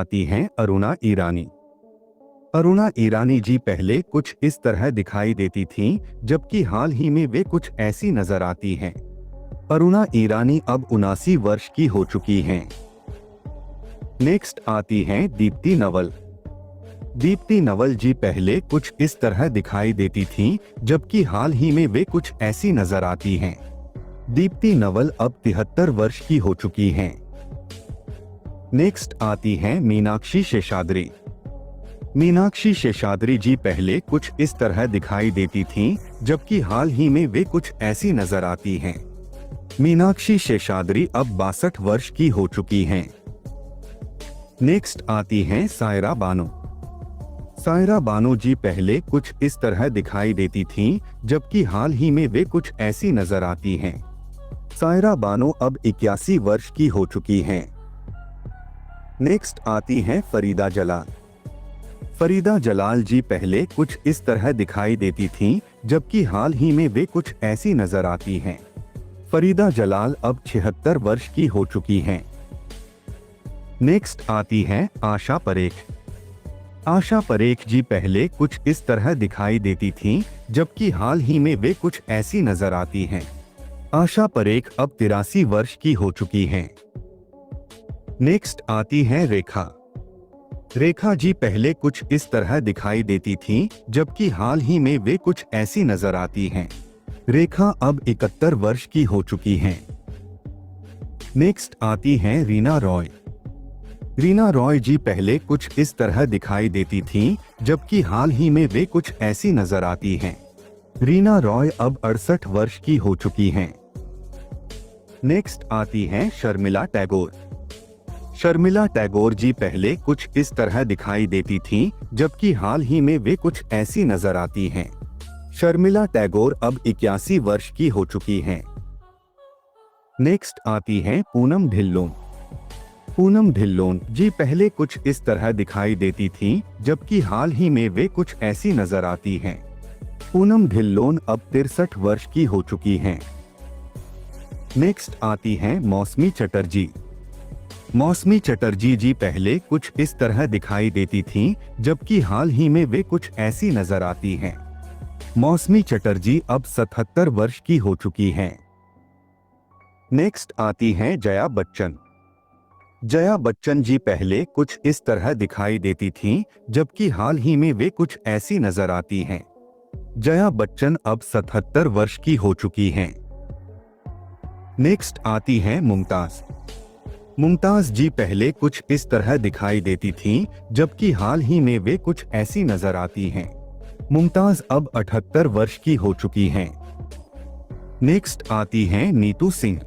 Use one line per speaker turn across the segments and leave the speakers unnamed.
आती हैं अरुणा ईरानी। अरुणा ईरानी जी पहले कुछ इस तरह दिखाई देती थीं, जबकि हाल ही में वे कुछ ऐसी नजर आती हैं। अरुणा ईरानी अब 79 वर्ष की हो चुकी हैं। नेक्स्ट आती हैं दीप्ति नवल। दीप्ति नवल जी पहले कुछ इस तरह दिखाई देती थीं, जबकि हाल ही में वे कुछ ऐसी नजर आती हैं। दीप्ति नवल अब 73 वर्ष की हो चुकी हैं। नेक्स्ट आती हैं मीनाक्षी शेषाद्री। मीनाक्षी शेषाद्री जी पहले कुछ इस तरह दिखाई देती थीं, जबकि हाल ही में वे कुछ ऐसी नजर आती हैं। मीनाक्षी शेषाद्री अब 62 वर्ष की हो चुकी हैं। नेक्स्ट आती हैं सायरा बानो। सायरा बानो जी पहले कुछ इस तरह दिखाई देती थीं, जबकि हाल ही में वे कुछ ऐसी नजर आती हैं। सायरा बानो अब 81 वर्ष की हो चुकी हैं। नेक्स्ट आती हैं फरीदा जलाल। फरीदा जलाल जी पहले कुछ इस तरह दिखाई देती थीं, जबकि हाल ही में वे कुछ ऐसी नजर आती हैं। फरीदा जलाल अब 76 वर्ष की हो चुकी हैं। नेक्स्ट आती हैं आशा परेख। आशा परेख जी पहले कुछ इस तरह दिखाई देती थीं, जबकि हाल ही में वे कुछ ऐसी नजर आती हैं। आशा परेख अब 83 वर्ष की हो चुकी हैं। नेक्स्ट आती हैं रेखा। रेखा जी पहले कुछ इस तरह दिखाई देती थीं, जबकि हाल ही में वे कुछ ऐसी नजर आती हैं। रेखा अब 71 वर्ष की हो चुकी हैं। नेक्स्ट आती हैं रीना रॉय। रीना रॉय जी पहले कुछ इस तरह दिखाई देती थीं, जबकि हाल ही में वे कुछ ऐसी नजर आती हैं। रीना रॉय अब 68 वर्ष की हो चुकी हैं। नेक्स्ट आती हैं शर्मिला टैगोर। शर्मिला टैगोर जी पहले कुछ इस तरह दिखाई देती थीं, जबकि हाल ही में वे कुछ ऐसी नजर आती हैं। शर्मिला टैगोर अब 81 वर्ष की हो चुकी हैं। नेक्स्ट आती हैं पूनम ढिल्लोन। पूनम ढिल्लोन जी पहले कुछ इस तरह दिखाई देती थीं, जबकि हाल ही में वे कुछ ऐसी नजर आती हैं। पूनम ढिल्लोन अब 63 वर्ष की हो चुकी हैं। नेक्स्ट आती हैं मौसमी चटर्जी। मौसमी चटर्जी जी पहले कुछ इस तरह दिखाई देती थीं, जबकि हाल ही में वे कुछ ऐसी नजर आती हैं। मौसमी चटर्जी अब 77 वर्ष की हो चुकी हैं। नेक्स्ट आती हैं जया बच्चन। जया बच्चन जी पहले कुछ इस तरह दिखाई देती थीं, जबकि हाल ही में वे कुछ ऐसी नजर आती हैं। जया बच्चन अब 77 वर्ष की हो चुकी हैं। नेक्स्ट आती हैं मुमताज। मुमताज जी पहले कुछ इस तरह दिखाई देती थीं, जबकि हाल ही में वे कुछ ऐसी नजर आती हैं। मुमताज अब 78 वर्ष की हो चुकी हैं। नेक्स्ट आती हैं नीतू सिंह।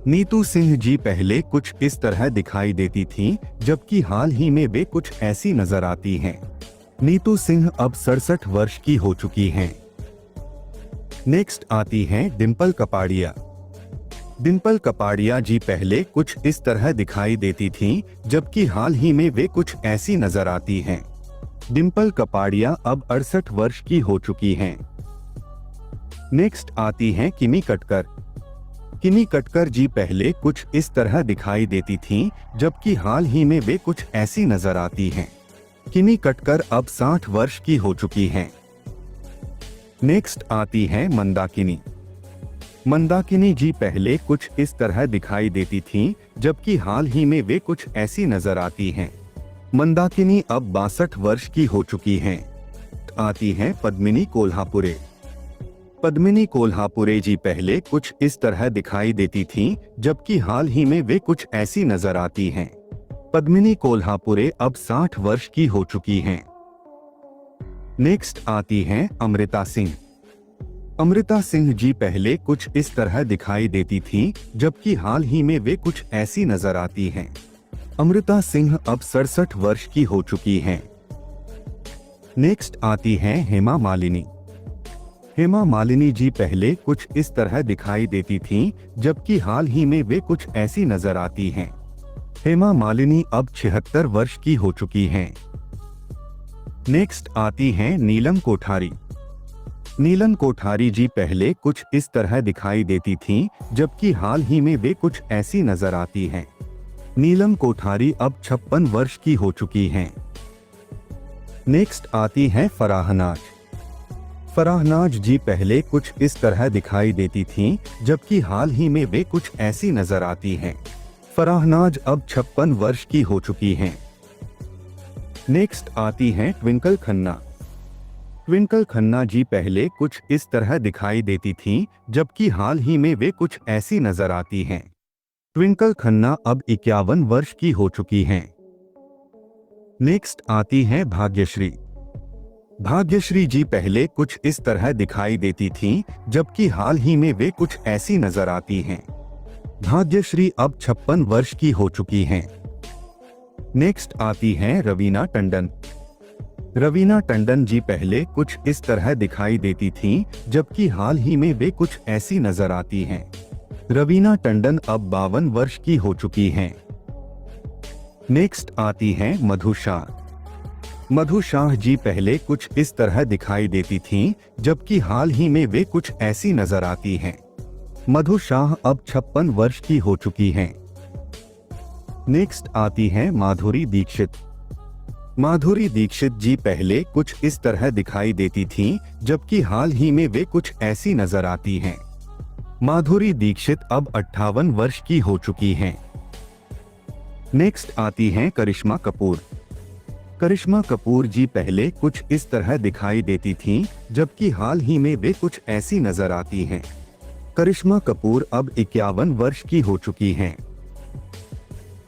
नीतू सिंह जी पहले कुछ इस तरह दिखाई देती थीं, जबकि हाल ही में वे कुछ ऐसी नजर आती हैं। नीतू सिंह अब 67 वर्ष की हो चुकी हैं। नेक्स्ट आती हैं डिंपल कपाड़िया। डिंपल कपाड़िया जी पहले कुछ इस तरह दिखाई देती थीं, जबकि हाल ही में वे कुछ ऐसी नजर आती हैं। डिंपल कपाड़िया अब 68 वर्ष की हो चुकी हैं। नेक्स्ट आती हैं किमी कटकर। किमी कटकर जी पहले कुछ इस तरह दिखाई देती थीं, जबकि हाल ही में वे कुछ ऐसी नजर आती हैं। किमी कटकर अब 60 वर्ष की हो चुकी हैं। नेक्स्ट आती हैं मंदाकिनी। मंदाकिनी जी पहले कुछ इस तरह दिखाई देती थीं, जबकि हाल ही में वे कुछ ऐसी नजर आती हैं। मंदाकिनी अब 62 वर्ष की हो चुकी हैं। आती हैं पद्मिनी कोल्हापुरे। पद्मिनी कोल्हापुरे जी पहले कुछ इस तरह दिखाई देती थीं, जबकि हाल ही में वे कुछ ऐसी नजर आती हैं। पद्मिनी कोल्हापुरे अब 60 वर्ष की हो चुकी हैं। नेक्स्ट आती हैं अमृता सिंह। अमृता सिंह जी पहले कुछ इस तरह दिखाई देती थीं, जबकि हाल ही में वे कुछ ऐसी नजर आती हैं। अमृता सिंह अब 67 वर्ष की हो चुकी हैं। नेक्स्ट आती हैं हेमा मालिनी। हेमा मालिनी जी पहले कुछ इस तरह दिखाई देती थीं, जबकि हाल ही में वे कुछ ऐसी नजर आती हैं। हेमा मालिनी अब 76 वर्ष की हो चुकी हैं। नेक्स्ट आती हैं नीलम कोठारी। नीलम कोठारी जी पहले कुछ इस तरह दिखाई देती थीं, जबकि हाल ही में वे कुछ ऐसी नजर आती हैं। नीलम कोठारी अब 56 वर्ष की हो चुकी हैं। नेक्स्ट आती हैं फराहनाज। फराहनाज जी पहले कुछ इस तरह दिखाई देती थीं, जबकि हाल ही में वे कुछ ऐसी नजर आती हैं। फराहनाज अब 56 वर्ष की हो चुकी हैं। नेक्स्ट आती हैं ट्विंकल खन्ना। ट्विंकल खन्ना जी पहले कुछ इस तरह दिखाई देती थीं, जबकि हाल ही में वे कुछ ऐसी नजर आती हैं। ट्विंकल खन्ना अब 51 वर्ष की हो चुकी हैं। नेक्स्ट आती हैं भाग्यश्री। भाग्यश्री जी पहले कुछ इस तरह दिखाई देती थीं, जबकि हाल ही में वे कुछ ऐसी नजर आती हैं। भाग्यश्री अब 56 वर्ष की हो चुकी हैं। नेक्स्ट आती हैं रवीना टंडन। रवीना टंडन जी पहले कुछ इस तरह दिखाई देती थीं, जबकि हाल ही में वे कुछ ऐसी नजर आती हैं। रवीना टंडन अब 52 वर्ष की हो चुकी हैं। नेक्स्ट आती हैं मधु शाह। मधु शाह जी पहले कुछ इस तरह दिखाई देती थीं, जबकि हाल ही में वे कुछ ऐसी नजर आती हैं। मधु शाह अब 56 वर्ष की हो चुकी हैं। नेक्स्ट आती हैं माधुरी दीक्षित। माधुरी दीक्षित जी पहले कुछ इस तरह दिखाई देती थीं, जबकि हाल ही में वे कुछ ऐसी नजर आती हैं। माधुरी दीक्षित अब 58 वर्ष की हो चुकी हैं। नेक्स्ट आती हैं करिश्मा कपूर। करिश्मा कपूर जी पहले कुछ इस तरह दिखाई देती थीं, जबकि हाल ही में वे कुछ ऐसी नजर आती हैं। करिश्मा कपूर अब 51 वर्ष की हो चुकी हैं।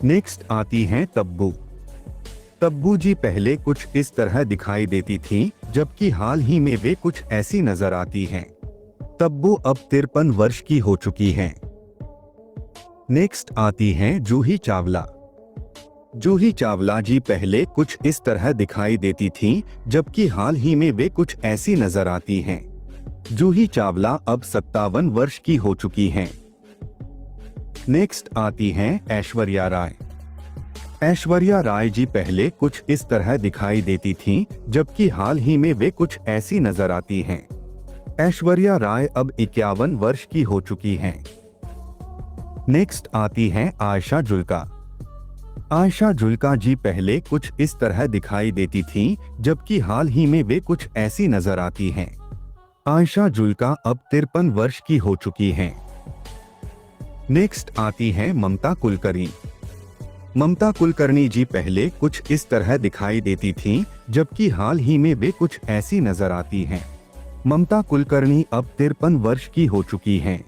नेक्स्ट आती हैं तब्बू। तब्बू जी पहले कुछ इस तरह दिखाई देती थीं, जबकि हाल ही में वे कुछ ऐसी नजर आती हैं। तब्बू अब 53 वर्ष की हो चुकी हैं। नेक्स्ट आती हैं जूही चावला। जूही चावला जी पहले कुछ इस तरह दिखाई देती थीं, जबकि हाल ही में वे कुछ ऐसी नजर आती हैं। जूही चावला अब 57 वर्ष की हो चुकी हैं। नेक्स्ट आती हैं ऐश्वर्या राय। ऐश्वर्या राय जी पहले कुछ इस तरह दिखाई देती थीं, जबकि हाल ही में वे कुछ ऐसी नजर आती हैं। ऐश्वर्या राय अब 51 वर्ष की हो चुकी हैं। नेक्स्ट आती हैं आयशा जुल्का। आयशा जुल्का जी पहले कुछ इस तरह दिखाई देती थीं, जबकि हाल ही में वे कुछ ऐसी नजर आती हैं। आयशा जुल्का अब 53 वर्ष की हो चुकी हैं। नेक्स्ट आती हैं ममता कुलकर्णी। ममता कुलकर्णी जी पहले कुछ इस तरह दिखाई देती थीं, जबकि हाल ही में वे कुछ ऐसी नजर आती हैं। ममता कुलकर्णी अब 53 वर्ष की हो चुकी हैं।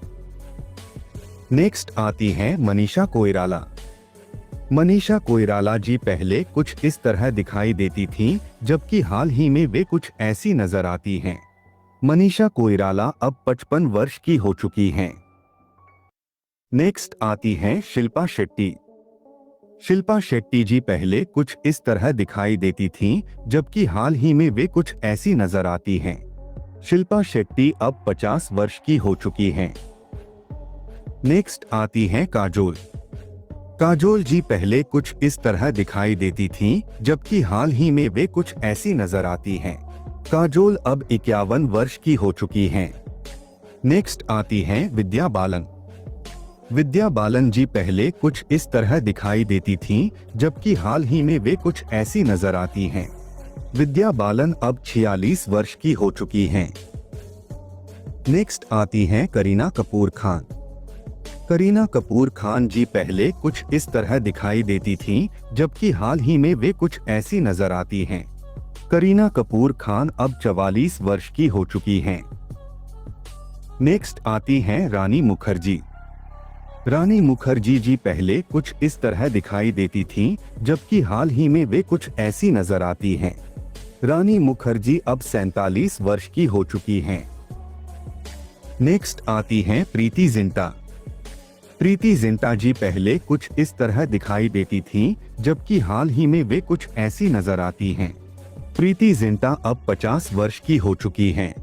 नेक्स्ट आती हैं मनीषा कोइराला। मनीषा कोइराला जी पहले कुछ इस तरह दिखाई देती थीं, जबकि हाल ही में वे कुछ ऐसी नजर आती हैं। मनीषा कोइराला अब 55 वर्ष की हो चुकी हैं। नेक्स्ट आती हैं शिल्पा शेट्टी। शिल्पा शेट्टी जी पहले कुछ इस तरह दिखाई देती थीं, जबकि हाल ही में वे कुछ ऐसी नजर आती हैं। शिल्पा शेट्टी अब 50 वर्ष की हो चुकी हैं। नेक्स्ट आती हैं काजोल। काजोल जी पहले कुछ इस तरह दिखाई देती थीं, जबकि हाल ही में वे कुछ ऐसी नजर आती हैं। काजोल अब 51 वर्ष की हो चुकी हैं। नेक्स्ट आती हैं विद्या बालन। विद्या बालन जी पहले कुछ इस तरह दिखाई देती थीं, जबकि हाल ही में वे कुछ ऐसी नजर आती हैं। विद्या बालन अब 46 वर्ष की हो चुकी हैं। नेक्स्ट आती हैं करीना कपूर खान। करीना कपूर खान जी पहले कुछ इस तरह दिखाई देती थीं, जबकि हाल ही में वे कुछ ऐसी नजर आती हैं। करीना कपूर खान अब 44 वर्ष की हो चुकी हैं। नेक्स्ट आती हैं रानी मुखर्जी। रानी मुखर्जी जी पहले कुछ इस तरह दिखाई देती थीं, जबकि हाल ही में वे कुछ ऐसी नजर आती हैं। रानी मुखर्जी अब 47 वर्ष की हो चुकी हैं। नेक्स्ट आती हैं प्रीति जिंटा। प्रीति जिंटा जी पहले कुछ इस तरह दिखाई देती थीं, जबकि हाल ही में वे कुछ ऐसी नजर आती हैं। प्रीति जिंटा अब 50 वर्ष की हो चुकी हैं।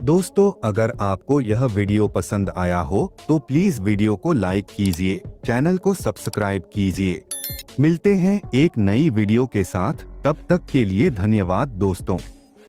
दोस्तों, अगर आपको यह वीडियो पसंद आया हो तो प्लीज वीडियो को लाइक कीजिए, चैनल को सब्सक्राइब कीजिए। मिलते हैं एक नई वीडियो के साथ, तब तक के लिए धन्यवाद दोस्तों।